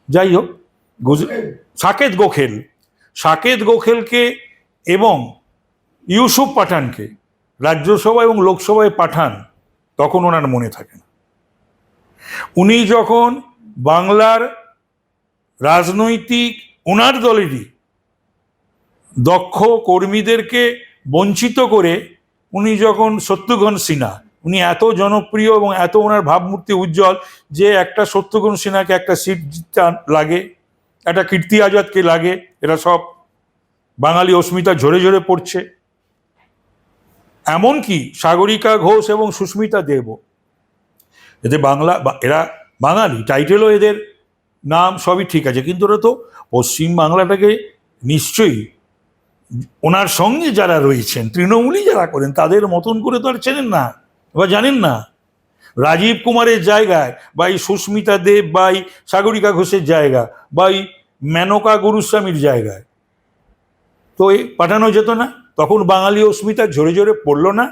যাই হোক, সাকেত গোখেলকে এবং ইউসুফ পাঠানকে রাজ্যসভা এবং লোকসভায় পাঠান, তখন ওনার মনে থাকে না। উনি যখন বাংলার রাজনৈতিক, ওনার দলেরই দক্ষ কর্মীদেরকে বঞ্চিত করে উনি যখন শত্রুঘ্ন সিনহা, উনি এত জনপ্রিয় এবং এত ওনার ভাবমূর্তি উজ্জ্বল যে একটা শত্রুঘ্ন সিনহাকে একটা সিট জিততে লাগে, একটা কীর্তি আজাদকে লাগে, এরা সব বাঙালি অস্মিতা ঝরে ঝরে পড়ছে। এমনকি সাগরিকা ঘোষ এবং সুস্মিতা দেব, এদের এরা বাঙালি, টাইটেলও এদের নাম সবই ঠিক আছে, কিন্তু ওরা তো পশ্চিম বাংলাটাকে নিশ্চয়ই ওনার সঙ্গে যারা রয়েছেন, তৃণমূলই যারা করেন, তাদের মতন করে তো আর চেনেন না বা জানেন না। রাজীব কুমারের জায়গায় বা এই সুস্মিতা দেব বা এই সাগরিকা ঘোষের জায়গা বা এই মেনকা গুরুস্বামীর জায়গায় তো পাঠানো যেত না? তখন বাঙালি অস্মিতা ঝরে ঝরে পড়লো না?